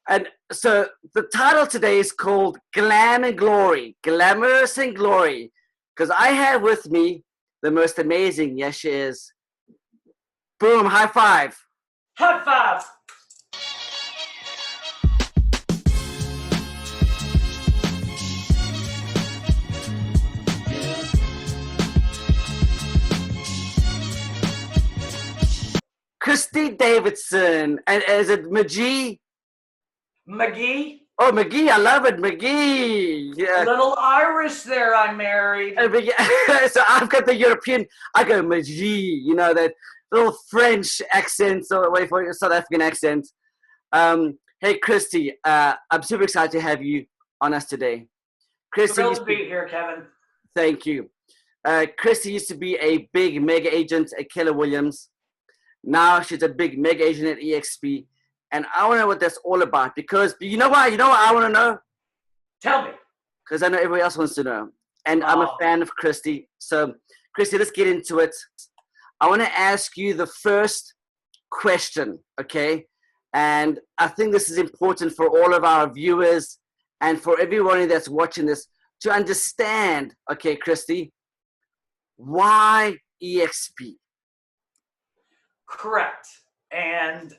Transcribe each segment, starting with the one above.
And so the title today is called Glam and Glory, Glamorous and Glory, because I have with me the most amazing, yes she is. Boom, high five. High five. Christi Davidson. And is it McGee? McGee. Oh, McGee, I love it, McGee. Yeah. A little Irish there, I married. So I've got the European, I go McGee, you know, that little French accent, so wait for your South African accent. Hey, Christi, I'm super excited to have you on us today. Christi, thrilled to be here, Kevin. Thank you. Christi used to be a big mega agent at Keller Williams. Now she's a big mega agent at eXp. And I want to know what that's all about, because you know why? You know what I want to know? Tell me. Because I know everybody else wants to know. And I'm a fan of Christi. So, Christi, let's get into it. I want to ask you the first question, okay? And I think this is important for all of our viewers and for everyone that's watching this to understand, okay, Christi, why eXp? Correct. And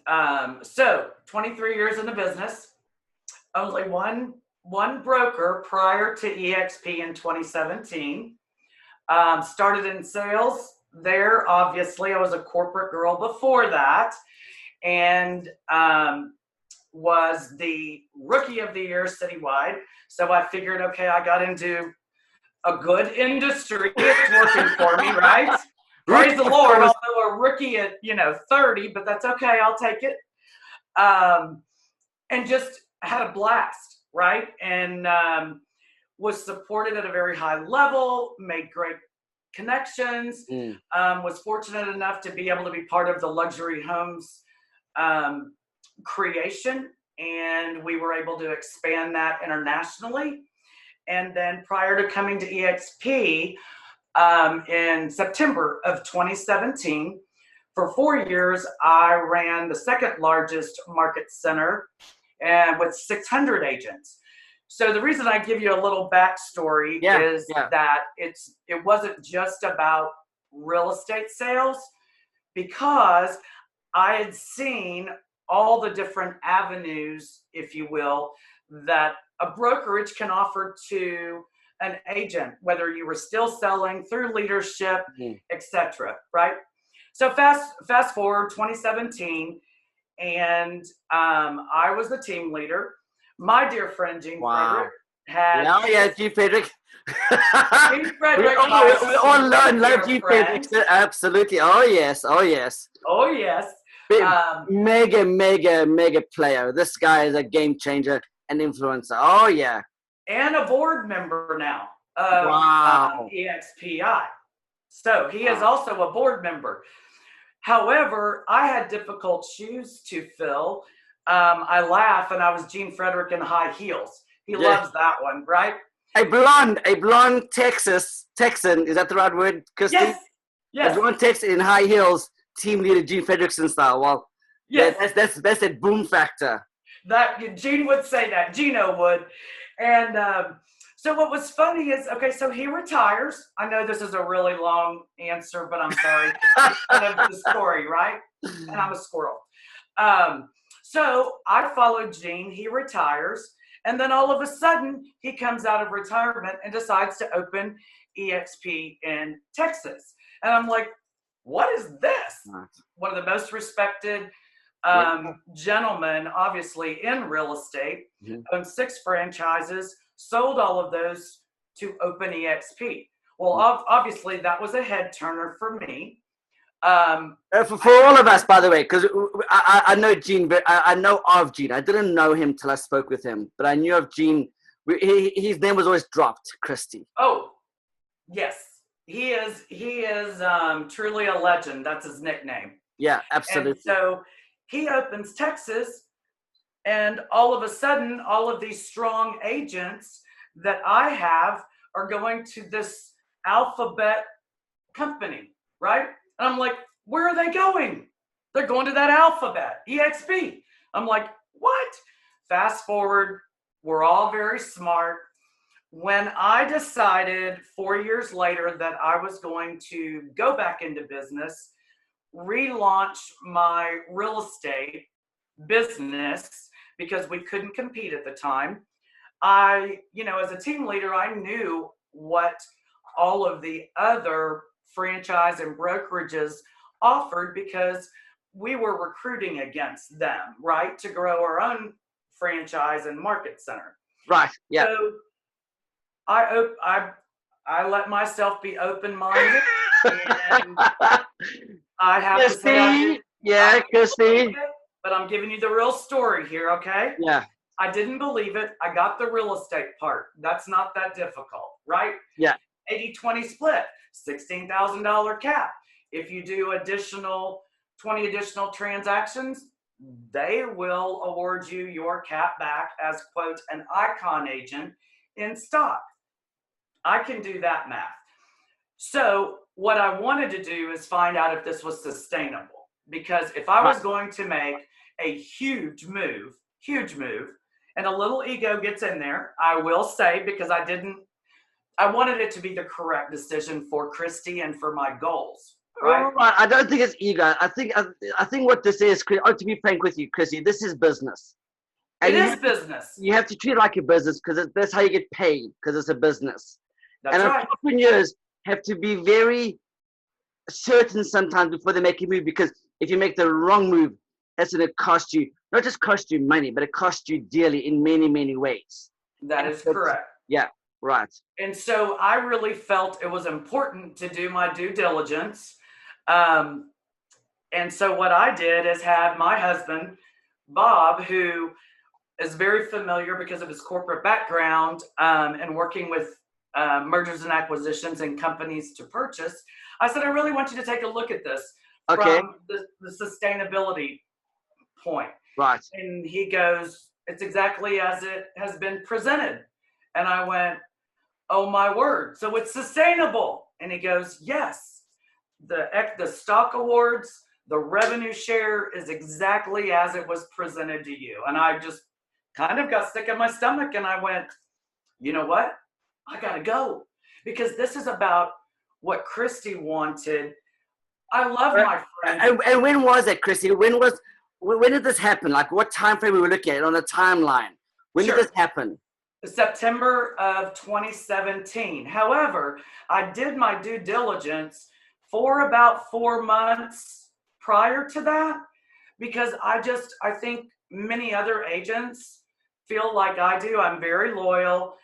so 23 years in the business, only one broker prior to eXp in 2017. Started in sales there. Obviously, I was a corporate girl before that, and was the rookie of the year citywide. So I figured, okay, I got into a good industry. It's working for me, right? Praise the Lord, although a rookie at 30, but that's okay. I'll take it. And just had a blast, right? And was supported at a very high level, made great connections, was fortunate enough to be able to be part of the luxury homes creation, and we were able to expand that internationally. And then prior to coming to eXp, in September of 2017, for 4 years, I ran the second largest market center and with 600 agents. So the reason I give you a little backstory is that it wasn't just about real estate sales, because I had seen all the different avenues, if you will, that a brokerage can offer to an agent, whether you were still selling through leadership, etc. Right? So fast forward 2017, and I was the team leader. My dear friend Gene Frederick had. Gene Frederick. Gene Frederick. We all love Gene Frederick. Absolutely. Oh yes. Oh yes. Oh yes. Mega player. This guy is a game changer and influencer. Oh yeah. And a board member now of eXpI. So he is also a board member. However, I had difficult shoes to fill. I laugh, and I was Gene Frederick in high heels. He loves that one, right? A blonde Texan, is that the right word, Christi? Yes. A blonde Texan in high heels, team leader Gene Frederickson style. Well, that's that boom factor. That Gene would say that. Gino would. And so what was funny is, okay, so he retires. I know this is a really long answer, but I'm sorry. It's kind of the story, right? And I'm a squirrel. So I followed Gene. He retires. And then all of a sudden, he comes out of retirement and decides to open eXp in Texas. And I'm like, what is this? One of the most respected gentlemen, obviously, in real estate, owned 6 franchises, sold all of those to open eXp. Well, obviously, that was a head turner for me. For all of us, by the way, because I know Gene, but I know of Gene. I didn't know him till I spoke with him, but I knew of Gene. His name was always dropped, Christi. Oh, yes. He is truly a legend. That's his nickname. Yeah, absolutely. And so he opens Texas, and all of a sudden, all of these strong agents that I have are going to this alphabet company, right? And I'm like, where are they going? They're going to that alphabet, eXp. I'm like, what? Fast forward, we're all very smart. When I decided 4 years later that I was going to go back into business, relaunch my real estate business because we couldn't compete at the time, as a team leader, I knew what all of the other franchise and brokerages offered because we were recruiting against them, right, to grow our own franchise and market center. Right. Yeah. So I let myself be open-minded, and I have Christi, to say I did. Yeah, Christi. But I'm giving you the real story here, okay? Yeah. I didn't believe it. I got the real estate part. That's not that difficult, right? Yeah. 80-20 split, $16,000 cap. If you do 20 additional transactions, they will award you your cap back as, quote, an icon agent in stock. I can do that math. So what I wanted to do is find out if this was sustainable, because if I was going to make a huge move, and a little ego gets in there, I will say, because I wanted it to be the correct decision for Christi and for my goals. Right? I don't think it's ego. I think what this is, to be frank with you, Christi, this is business. And it is business. You have to treat it like a business because that's how you get paid, because it's a business. That's right. Entrepreneurs have to be very certain sometimes before they make a move, because if you make the wrong move, that's going to cost you, not just cost you money, but it costs you dearly in many, many ways. That is correct. Yeah, right. And so I really felt it was important to do my due diligence. And so what I did is had my husband, Bob, who is very familiar because of his corporate background and working with mergers and acquisitions and companies to purchase. I said, I really want you to take a look at this from the sustainability point. Right. And he goes, it's exactly as it has been presented. And I went, oh my word, so it's sustainable. And he goes, yes, the stock awards, the revenue share is exactly as it was presented to you. And I just kind of got sick in my stomach, and I went, you know what? I gotta go, because this is about what Christi wanted. I love my friends. And when was it, Christi? When did this happen? Like, what time frame we were looking at on a timeline? When did this happen? September of 2017. However, I did my due diligence for about 4 months prior to that, because I think many other agents feel like I do. I'm very loyal.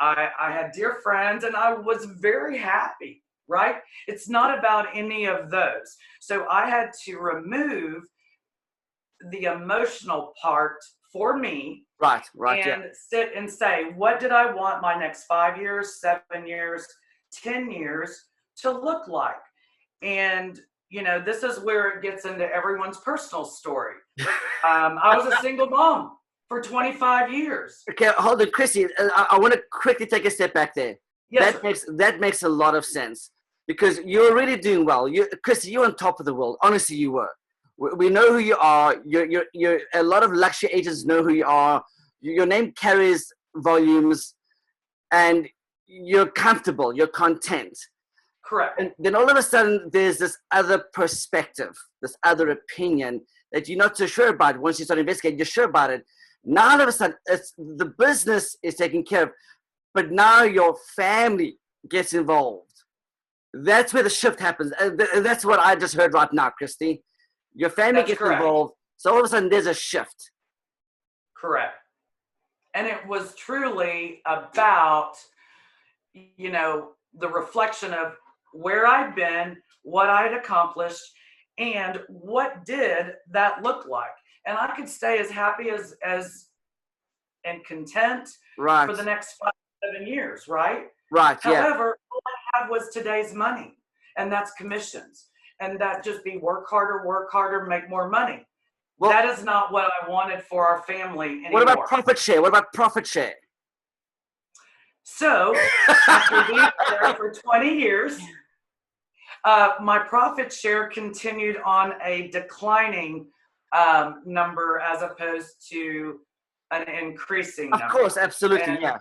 I had dear friends, and I was very happy, right? It's not about any of those. So I had to remove the emotional part for me. Right. And sit and say, what did I want my next 5 years, 7 years, 10 years to look like? And, this is where it gets into everyone's personal story. I was a single mom for 25 years. Okay, hold on, Christi. I want to quickly take a step back there. Yes, that makes a lot of sense, because you're really doing well. Christi, you're on top of the world. Honestly, you were. We know who you are. You're a lot of luxury agents know who you are. Your name carries volumes, and you're comfortable. You're content. Correct. And then all of a sudden, there's this other perspective, this other opinion that you're not so sure about. Once you start investigating, you're sure about it. Now all of a sudden, the business is taken care of, but now your family gets involved. That's where the shift happens. That's what I just heard right now, Christi. Your family gets involved, so all of a sudden there's a shift. Correct. And it was truly about, the reflection of where I'd been, what I'd accomplished, and what did that look like. And I could stay as happy as and content for the next 5 to 7 years, right? Right. However, all I had was today's money, and that's commissions. And that just be work harder, make more money. Well, that is not what I wanted for our family anymore. What about profit share? So, after being there for 20 years, my profit share continued on a declining number as opposed to an increasing Of number. course, absolutely, And, yeah.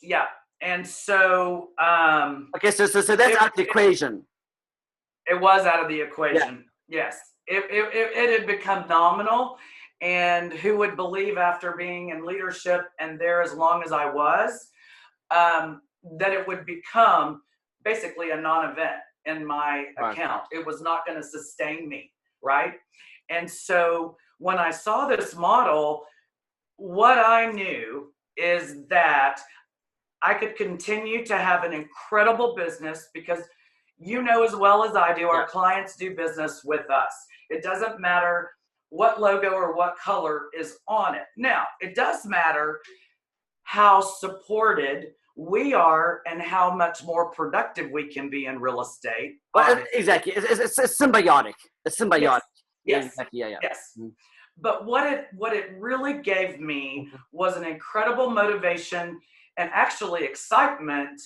yeah. And so Okay, so that's out the equation. It was out of the equation. Yeah. Yes. It had become nominal. And who would believe, after being in leadership and there as long as I was, that it would become basically a non-event in my account. It was not going to sustain me, right? And so when I saw this model, what I knew is that I could continue to have an incredible business, because you know as well as I do, our clients do business with us. It doesn't matter what logo or what color is on it. Now, it does matter how supported we are and how much more productive we can be in real estate. Well, exactly. It's symbiotic. It's symbiotic. Yes. Exactly. Yeah. Yes. Mm-hmm. But what it really gave me was an incredible motivation and actually excitement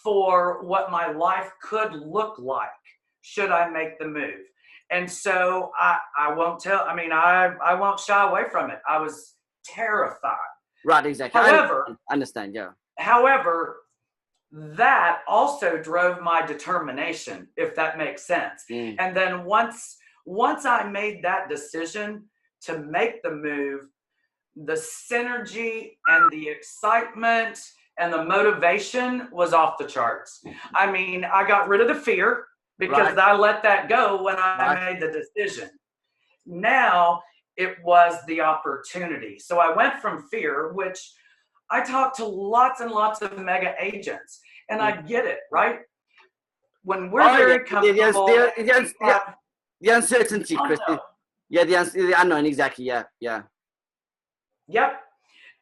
for what my life could look like should I make the move. And so I won't shy away from it. I was terrified. Right, exactly. However, I understand, yeah. However, that also drove my determination, if that makes sense. And then once I made that decision to make the move, the synergy and the excitement and the motivation was off the charts. I mean, I got rid of the fear because I let that go when I made the decision. Now it was the opportunity. So I went from fear, which I talked to lots and lots of mega agents, and I get it, right? When we're very comfortable. The uncertainty, Christi. Yeah, the unknown, exactly. Yeah. Yep.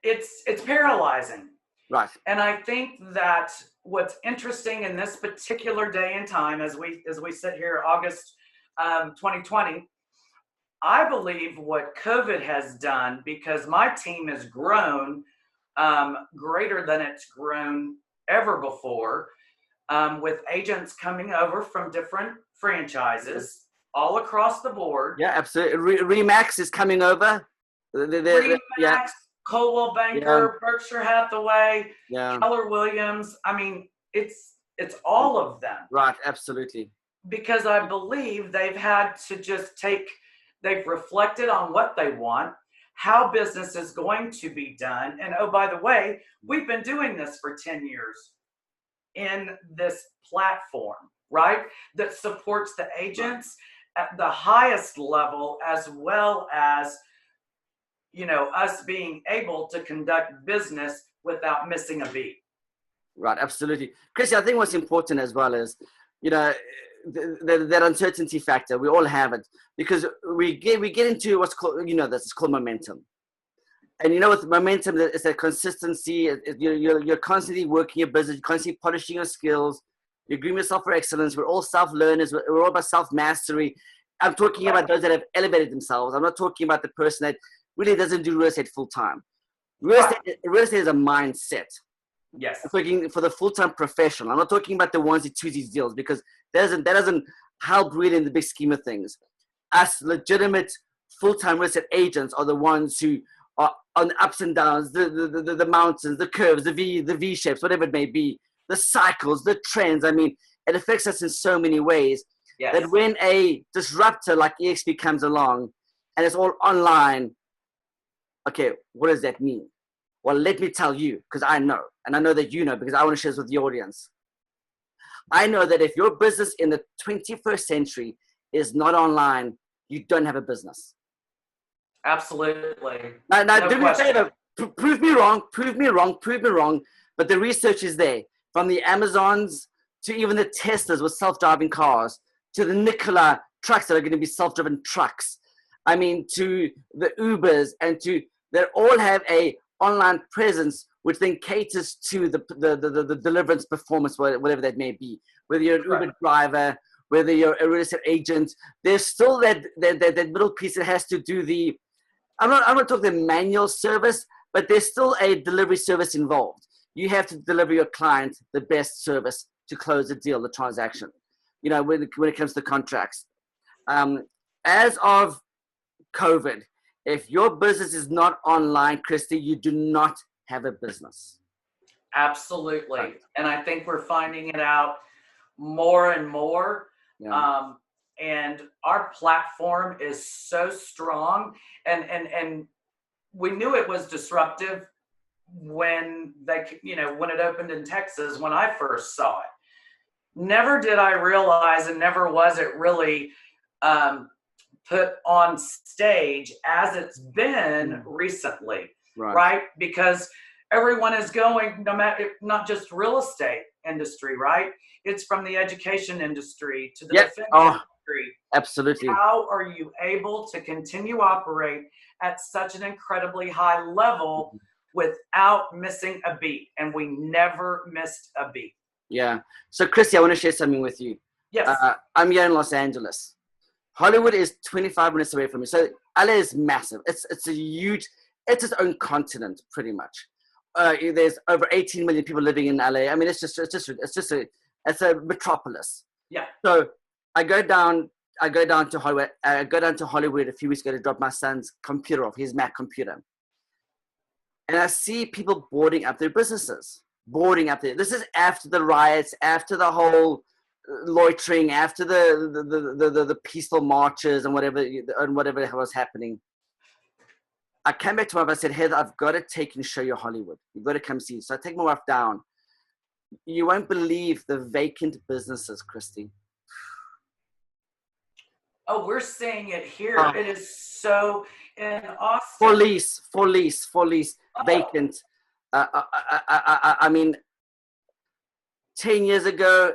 It's paralyzing. Right. And I think that what's interesting in this particular day and time, as we sit here, August 2020, I believe what COVID has done, because my team has grown greater than it's grown ever before, with agents coming over from different franchises all across the board. Yeah, absolutely. Remax is coming over. Remax, Coldwell Banker, Berkshire Hathaway, Keller Williams. I mean, it's all of them. Right, absolutely. Because I believe they've had to just they've reflected on what they want, how business is going to be done. And oh, by the way, we've been doing this for 10 years in this platform, right? That supports the agents at the highest level, as well as, us being able to conduct business without missing a beat. Right, absolutely. Christi, I think what's important as well is, that uncertainty factor. We all have it, because we get into what's called, it's called momentum. And with momentum, it's a consistency. You're constantly working your business, you're constantly polishing your skills. You're grooming yourself for excellence. We're all self-learners. We're all about self-mastery. I'm talking about those that have elevated themselves. I'm not talking about the person that really doesn't do real estate full-time. Real estate is a mindset. Yes. I'm talking for the full-time professional. I'm not talking about the ones who choose these deals, because that doesn't help really in the big scheme of things. Us legitimate full-time real estate agents are the ones who are on the ups and downs, the mountains, the curves, the V shapes, whatever it may be, the cycles, the trends. I mean, it affects us in so many ways. Yes. That when a disruptor like eXp comes along and it's all online, okay, what does that mean? Well, let me tell you, because I know, and I know that you know, because I want to share this with the audience. I know that if your business in the 21st century is not online, you don't have a business. Absolutely. Now do me a favor, prove me wrong, but the research is there. From the Amazons to even the Teslas with self-driving cars, to the Nikola trucks that are going to be self-driven trucks. I mean, to the Ubers, and they all have a online presence which then caters to the deliverance performance, whatever that may be. Whether you're an Uber driver, whether you're a real estate agent, there's still that middle piece that has to do I'm not talking the manual service, but there's still a delivery service involved. You have to deliver your client the best service to close the deal, the transaction, when it comes to contracts. As of COVID, If your business is not online, Christi, you do not have a business. Absolutely. Right. And I think we're finding it out more and more. Yeah. And our platform is so strong, and we knew it was disruptive when when it opened in Texas, when I first saw it. Never did I realize, and never was it really put on stage as it's been recently, right? Because everyone is going, no matter, not just real estate industry, right? It's from the education industry to the defense industry. Absolutely. How are you able to continue operate at such an incredibly high level without missing a beat? And we never missed a beat. Yeah. So, Christi, I want to share something with you. Yes. I'm here in Los Angeles. Hollywood is 25 minutes away from me. So LA is massive. It's a huge, it's its own continent, pretty much. There's over 18 million people living in LA. I mean, it's a metropolis. Yeah. So I go down to Hollywood. I go down to Hollywood a few weeks ago to drop my son's computer off, his Mac computer. And I see people boarding up their businesses, boarding up there. This is after the riots, after the whole loitering, after the peaceful marches and whatever was happening. I came back to my wife. I said, Heather, I've got to take and show you Hollywood. You've got to come see. So I take my wife down. You won't believe the vacant businesses, Christi. Oh, we're seeing it here. It is so in Austin. For lease, vacant. I mean, 10 years ago,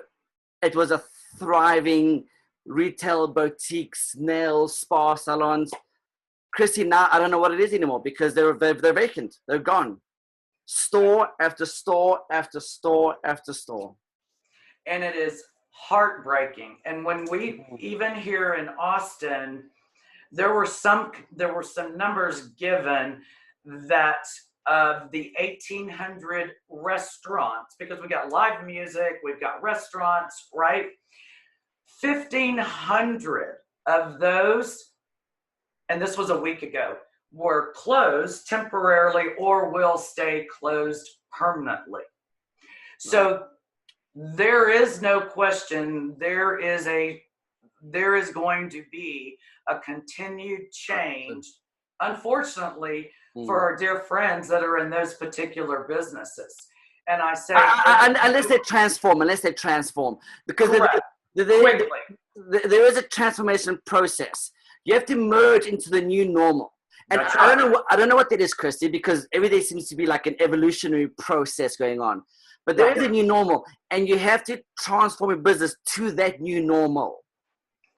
it was a thriving retail boutiques, nail spa salons. Christi, now I don't know what it is anymore because they're vacant. They're gone. Store after store after store after store. And it is heartbreaking. And when we, even here in Austin, there were some numbers given that of the 1,800 restaurants, because we got live music, we've got restaurants, right? 1,500 of those, and this was a week ago, were closed temporarily or will stay closed permanently. So there is no question, there is going to be a continued change, unfortunately, for our dear friends that are in those particular businesses. And I say, unless they transform, because there is a transformation process. You have to merge into the new normal. And I don't know what that is, Christi, because every day seems to be like an evolutionary process going on. But there is a new normal, and you have to transform your business to that new normal.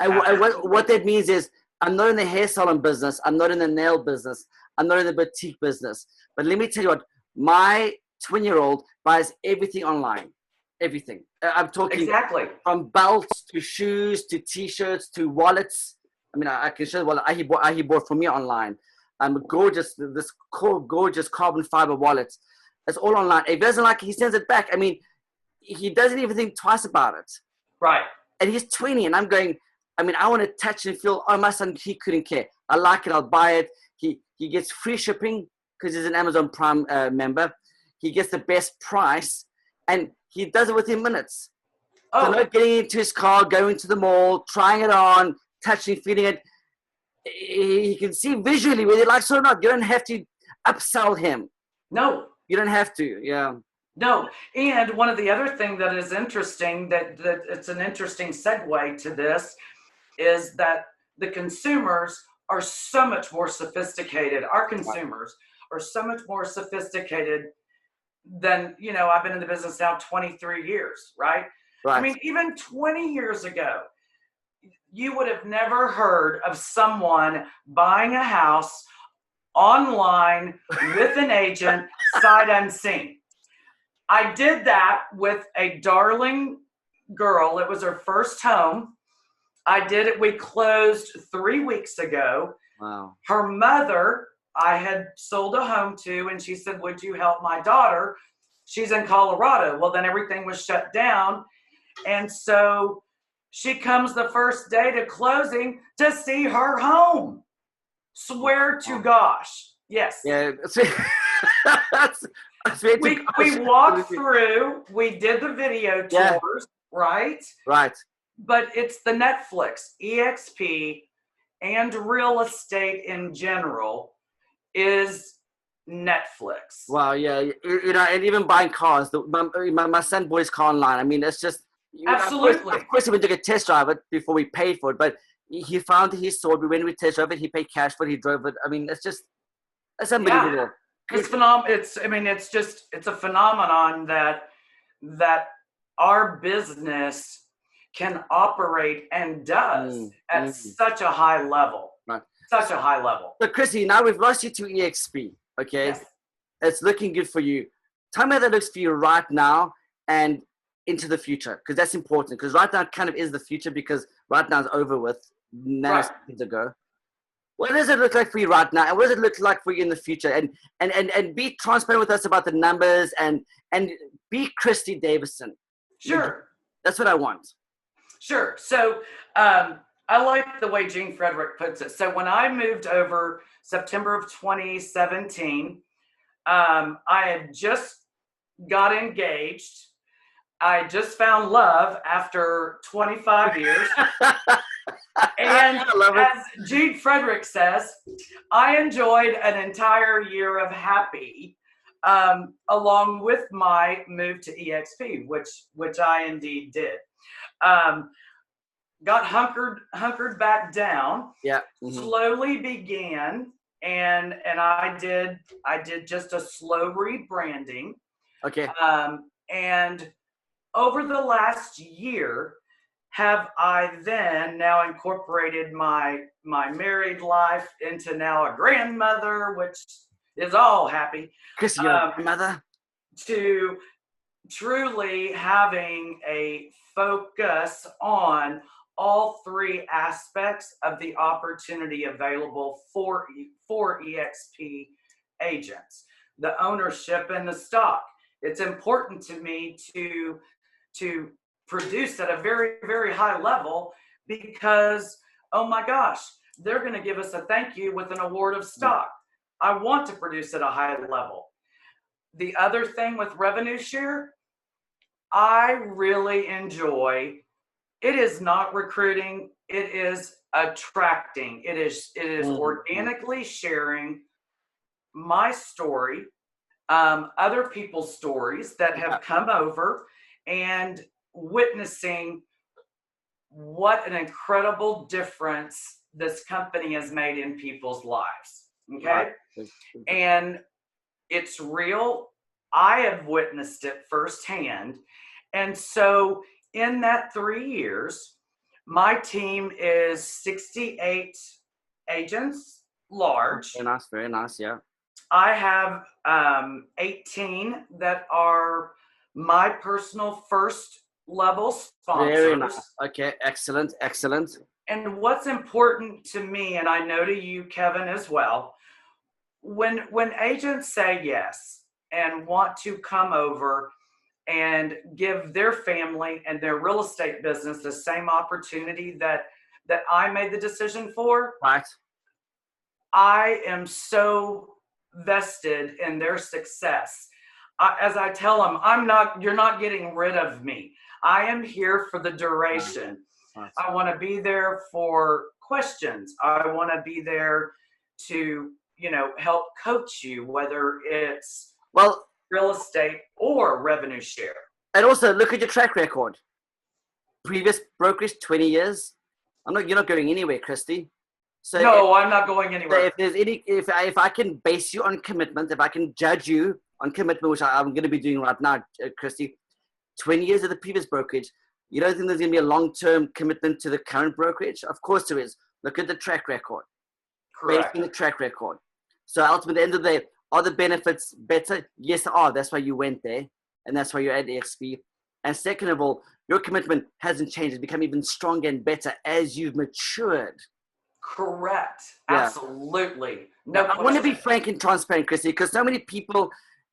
And what that means is, I'm not in the hair salon business. I'm not in the nail business. I'm not in the boutique business. But let me tell you what, my 20-year-old buys everything online. Everything. I'm talking from belts to shoes to T-shirts to wallets. I mean, I can show you what he bought from me online. Gorgeous carbon fiber wallets. It's all online. If he doesn't like it, he sends it back. I mean, he doesn't even think twice about it. Right. And he's 20, and I'm going, I mean, I want to touch and feel, oh, my son, he couldn't care. I like it, I'll buy it. He gets free shipping because he's an Amazon Prime member. He gets the best price, and he does it within minutes. So not getting into his car, going to the mall, trying it on, touching, feeling it. He can see visually whether he likes it or not. You don't have to upsell him. No. You don't have to, yeah. No, and one of the other things that is interesting, that it's an interesting segue to this, is that the consumers are so much more sophisticated. Our consumers are so much more sophisticated than, I've been in the business now 23 years, right? I mean, even 20 years ago, you would have never heard of someone buying a house online with an agent, sight unseen. I did that with a darling girl. It was her first home. I did it. We closed 3 weeks ago. Wow. Her mother, I had sold a home to, and she said, would you help my daughter? She's in Colorado. Well, then everything was shut down. And so she comes the first day to closing to see her home. Swear to gosh. Yes. Yeah. We walked through, we did the video tours, right? Right. But it's the Netflix, eXp, and real estate in general is Netflix. Wow, yeah, and even buying cars. My son bought his car online. I mean, it's just absolutely. Of course, we took a test drive it before we paid for it, but he found it. He saw it. When we test drove it, he paid cash for it. He drove it. I mean, it's unbelievable. Yeah. It's phenomenal. It's a phenomenon that our business can operate and does at such a high level. Right. Such a high level. So, Chrissy, now we've lost you to eXp. Okay, yes. It's looking good for you. Tell me how that looks for you right now and into the future, because that's important. Because right now it kind of is the future, because right now it's over with. Nanoseconds ago. What does it look like for you right now, and what does it look like for you in the future? And be transparent with us about the numbers, and be Christi Davidson. Sure. That's what I want. Sure. So I like the way Gene Frederick puts it. So when I moved over September of 2017, I had just got engaged. I just found love after 25 years. And as Gene Frederick says, I enjoyed an entire year of happy along with my move to eXp, which I indeed did. Got hunkered back down. Yeah. Slowly began, and I did just a slow rebranding. Okay. And over the last year, have I then now incorporated my married life into now a grandmother, which is all happy. Chrissy, you're a grandmother? To truly having a focus on all three aspects of the opportunity available for eXp agents. The ownership and the stock. It's important to me to produce at a very, very high level, because, oh my gosh, they're going to give us a thank you with an award of stock. I want to produce at a high level. The other thing with revenue share, I really enjoy. It is not recruiting. It is attracting. It is organically sharing my story, other people's stories that have come over, and witnessing what an incredible difference this company has made in people's lives. Okay. And it's real. I have witnessed it firsthand. And so in that 3 years, my team is 68 agents large. Very nice. Yeah. I have 18 that are my personal first level sponsors. Very nice. Okay, excellent. And what's important to me, and I know to you, Kevin, as well, when agents say yes and want to come over and give their family and their real estate business the same opportunity that I made the decision for, right, I am so vested in their success. As I tell them, you're not getting rid of me. I am here for the duration. Right. I want to be there for questions. I want to be there to, help coach you, whether it's real estate or revenue share. And also look at your track record. Previous brokerage, 20 years. You're not going anywhere, Christy. So no, I'm not going anywhere. So if I can base you on commitment, if I can judge you on commitment, which I'm going to be doing right now, Christy, 20 years of the previous brokerage, you don't think there's going to be a long-term commitment to the current brokerage? Of course there is. Look at the track record. Correct. Based on the track record. So ultimately, at the end of the day, are the benefits better? Yes, they are. That's why you went there, and that's why you're at eXp. And second of all, your commitment hasn't changed. It's become even stronger and better as you've matured. Correct. Yeah. Absolutely. No I want to be frank and transparent, Christy, because so many people,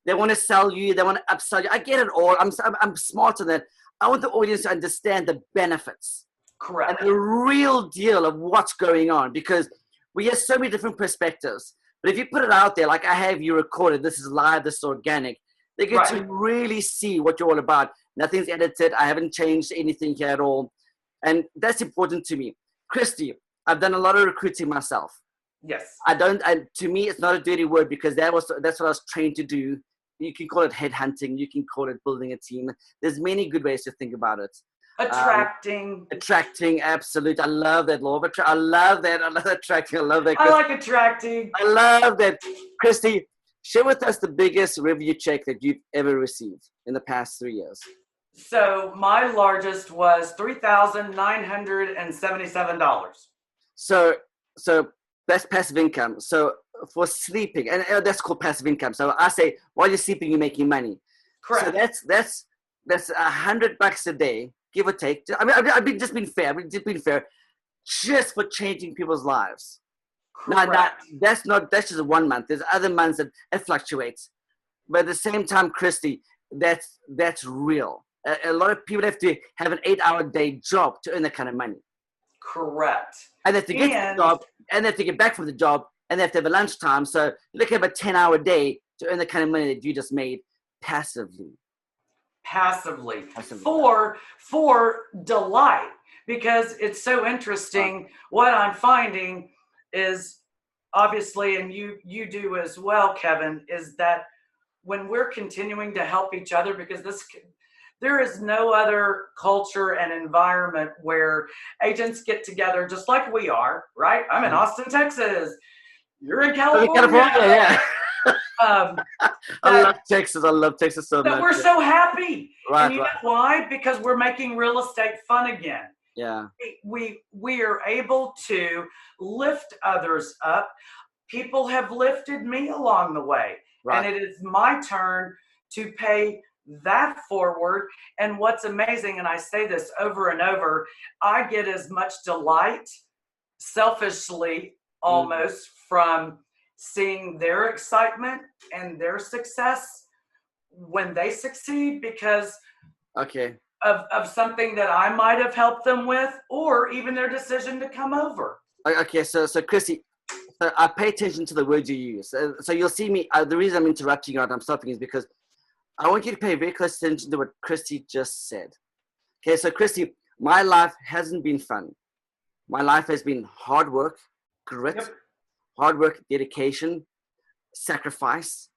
they want to sell you, they want to upsell you. I get it all. I'm smart on that. I want the audience to understand the benefits. Correct. And the real deal of what's going on, because we have so many different perspectives. But if you put it out there, like I have you recorded, this is live, this is organic, they get to really see what you're all about. Nothing's edited. I haven't changed anything here at all. And that's important to me. Christi, I've done a lot of recruiting myself. Yes. To me, it's not a dirty word because that's what I was trained to do. You can call it headhunting. You can call it building a team. There's many good ways to think about it. Attracting, absolutely. I love that law of attraction. I love attracting. I love that. I like attracting. I love that. Christi, share with us the biggest revenue check that you've ever received in the past 3 years. So my largest was $3,977. So that's passive income. So for sleeping, and that's called passive income. So I say while you're sleeping, you're making money. Correct. So that's $100 a day, give or take. I mean, I've been just being fair. Just for changing people's lives. Now, that's just 1 month. There's other months that it fluctuates. But at the same time, Christi, that's real. A lot of people have to have an 8-hour day job to earn that kind of money. Correct. And they have to get to the job, and they have to get back from the job, and they have to have a lunchtime. So you look at a 10-hour day to earn the kind of money that you just made passively. For delight. Because it's so interesting. What I'm finding is, obviously, and you do as well, Kevin, is that when we're continuing to help each other, because there is no other culture and environment where agents get together just like we are, right? I'm in Austin, Texas. You're in California. Yeah. I love Texas so much. We're so happy. Right, and you know why? Because we're making real estate fun again. Yeah. We are able to lift others up. People have lifted me along the way. Right. And it is my turn to pay that forward. And what's amazing, and I say this over and over, I get as much delight, selfishly almost, from seeing their excitement and their success when they succeed because of something that I might have helped them with, or even their decision to come over. Okay, so Christi, I pay attention to the words you use. So you'll see me, the reason I'm interrupting you and I'm stopping is because I want you to pay very close attention to what Christi just said. Okay, so Christi, my life hasn't been fun. My life has been hard work, grit, hard work, dedication, sacrifice,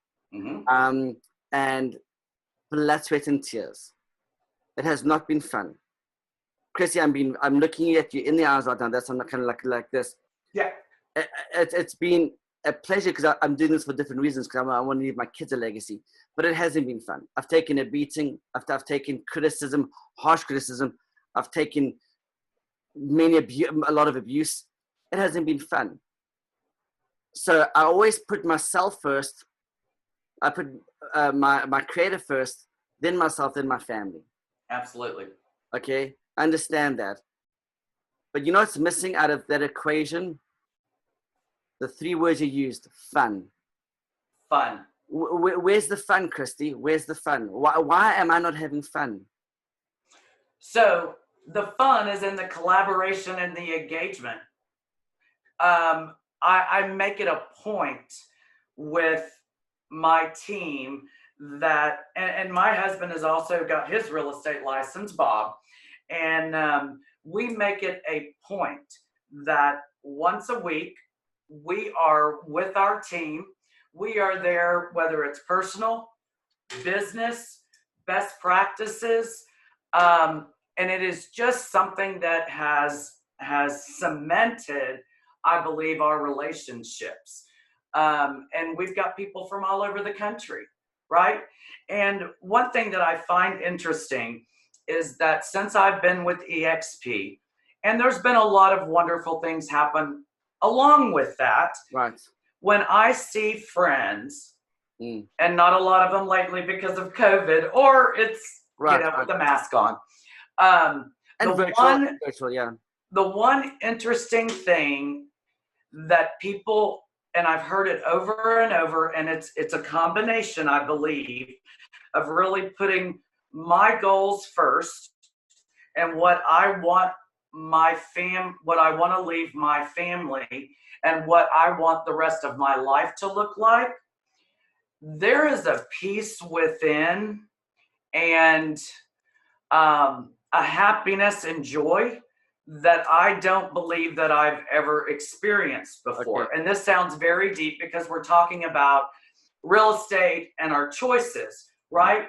and blood, sweat, and tears. It has not been fun. Christi, I'm looking at you in the eyes right now. That's I'm not kind of like this. Yeah. It's been a pleasure because I'm doing this for different reasons because I want to leave my kids a legacy. But it hasn't been fun. I've taken a beating. I've taken criticism, harsh criticism. I've taken a lot of abuse. It hasn't been fun. So I always put myself first. I put my creator first, then myself, then my family. Absolutely. Okay, I understand that. But you know what's missing out of that equation? The 3 words you used: fun. Fun. Where's the fun, Christi? Where's the fun? Why am I not having fun? So the fun is in the collaboration and the engagement. I make it a point with my team that, and my husband has also got his real estate license, Bob, and we make it a point that once a week we are with our team. We are there, whether it's personal, business, best practices, and it is just something that has cemented, I believe, our relationships. And we've got people from all over the country, right? And one thing that I find interesting is that since I've been with eXp, and there's been a lot of wonderful things happen along with that. Right. When I see friends, and not a lot of them lately because of COVID, or it's, with the mask on. And virtual, yeah. The one interesting thing that people, and I've heard it over and over, and it's a combination, I believe, of really putting my goals first and what I want what I want to leave my family and what I want the rest of my life to look like, there is a peace within and a happiness and joy that I don't believe that I've ever experienced before. Okay. And this sounds very deep because we're talking about real estate and our choices, right?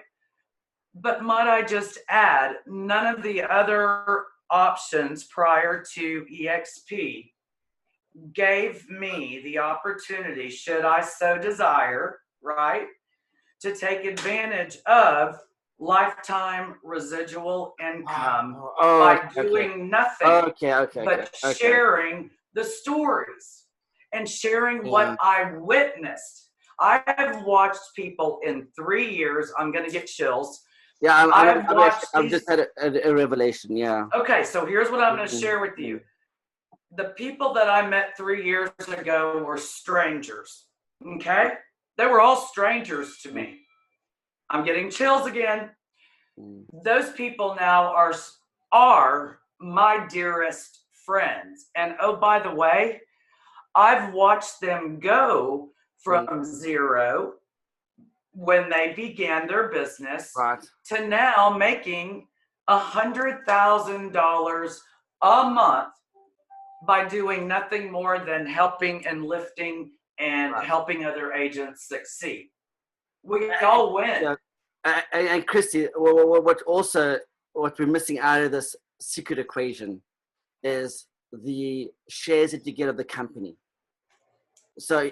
But might I just add, none of the other options prior to eXp gave me the opportunity, should I so desire, right, to take advantage of lifetime residual income by doing nothing but sharing the stories and sharing what I witnessed. I have watched people in 3 years. I'm going to get chills. Yeah, I've just had a revelation. Yeah. Okay, so here's what I'm going to share with you. The people that I met 3 years ago were strangers. Okay, they were all strangers to me. I'm getting chills again. Those people now are my dearest friends. And oh, by the way, I've watched them go from zero when they began their business to now making $100,000 a month by doing nothing more than helping and lifting and helping other agents succeed. We all win. Yeah. And Christi, what we're missing out of this secret equation is the shares that you get of the company. So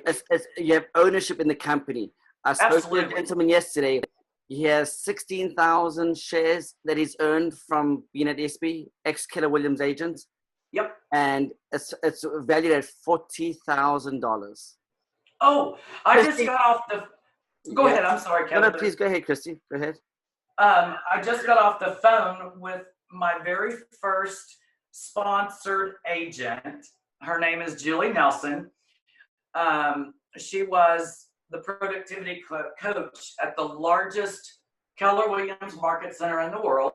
you have ownership in the company. I spoke to a gentleman yesterday. He has 16,000 shares that he's earned from being at eXp, ex-Keller Williams agent. Yep. And it's valued at $40,000. Oh, I just got off the... Go ahead. I'm sorry, Kevin. No, please go ahead, Christi. Go ahead. I just got off the phone with my very first sponsored agent. Her name is Julie Nelson. She was the productivity coach at the largest Keller Williams market center in the world.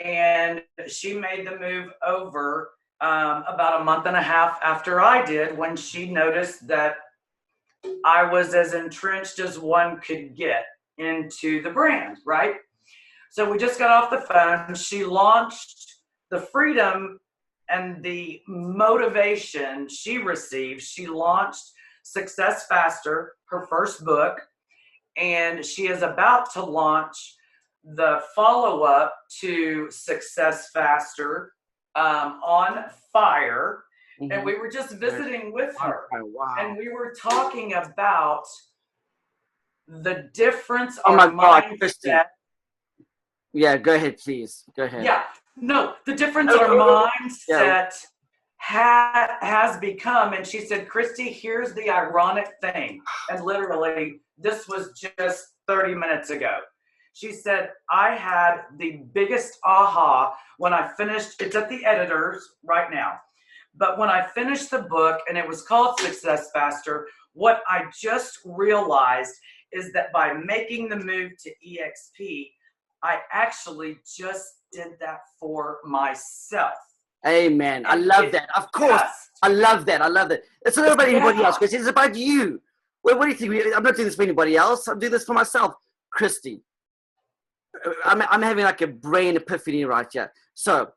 And she made the move over about a month and a half after I did, when she noticed that I was as entrenched as one could get into the brand, right? So we just got off the phone. She launched the freedom and the motivation she received. She launched Success Faster, her first book, and she is about to launch the follow-up to Success Faster, On Fire. And we were just visiting with her. And we were talking about the difference our mindset. Yeah, go ahead, please. Go ahead. Yeah, no, the difference our mindset has become. And she said, Christi, here's the ironic thing. And literally, this was just 30 minutes ago. She said, I had the biggest aha when I finished. It's at the editors right now. But when I finished the book, and it was called Success Faster, what I just realized is that by making the move to eXp, I actually just did that for myself. Amen. I love that. Of course. I love that. I love that. It's not about anybody else, Christi. It's about you. What do you think? I'm not doing this for anybody else. I'm doing this for myself. Christi, I'm having like a brain epiphany right here. So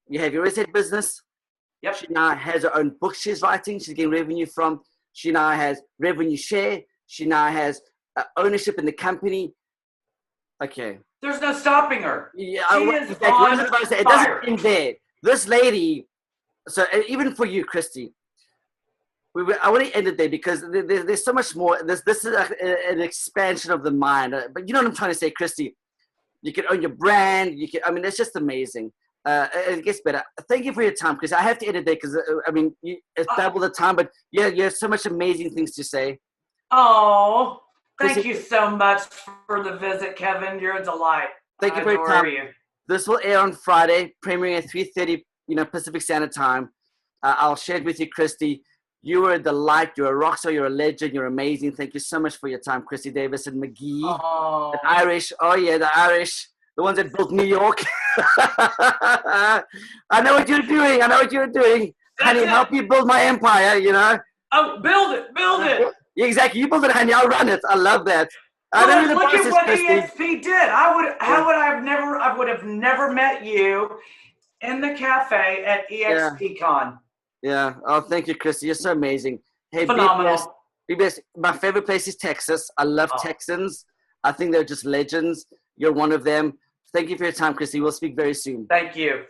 you have your real estate business. Yep. She now has her own book she's writing. She's getting revenue from. She now has revenue share. She now has ownership in the company. Okay. There's no stopping her. Yeah, she is on it fire. doesn't end there. This lady, so even for you, Christi, I want to end it there because there's so much more. This is an expansion of the mind. But you know what I'm trying to say, Christi? You can own your brand. You can. I mean, it's just amazing. It gets better. Thank you for your time, Christi. I have to end it there because I mean, it's double the time. But yeah, you have so much amazing things to say. Oh, thank you so much for the visit, Kevin. You're a delight. Thank you for your time. This will air on Friday, premiering at 3:30, Pacific Standard Time. I'll share it with you, Christi. You are a delight. You're a rock star. You're a legend. You're amazing. Thank you so much for your time, Christi Davidson McGee. Oh. The Irish. Oh, yeah, the Irish. The ones that built New York. I know what you're doing. I know what you're doing. Honey, help me build my empire, you know? Oh, build it, build it. Yeah, exactly. You build it, honey. I'll run it. I love that. Well, look at what eXp did. I would have never met you in the cafe at eXp Con. Yeah. Oh, thank you, Christi. You're so amazing. Hey, Phenomenal. Be blessed. My favorite place is Texas. I love Texans. I think they're just legends. You're one of them. Thank you for your time, Christi. We'll speak very soon. Thank you.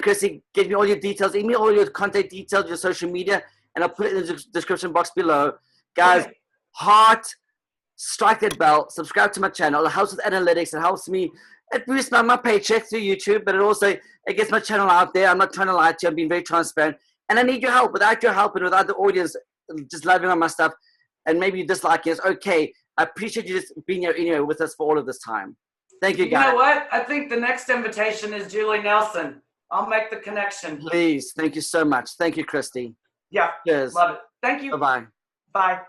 Christi, give me all your details. Email me all your contact details, your social media, and I'll put it in the description box below. Guys, heart, strike that bell, subscribe to my channel. It helps with analytics. It helps me. It boosts my paycheck through YouTube, but it gets my channel out there. I'm not trying to lie to you. I'm being very transparent. And I need your help. Without your help and without the audience just loving on my stuff, and maybe you dislike it, it's okay. I appreciate you just being here with us for all of this time. Thank you, guys. You know what? I think the next invitation is Julie Nelson. I'll make the connection. Please. Thank you so much. Thank you, Christi. Yeah. Cheers. Love it. Thank you. Bye-bye. Bye.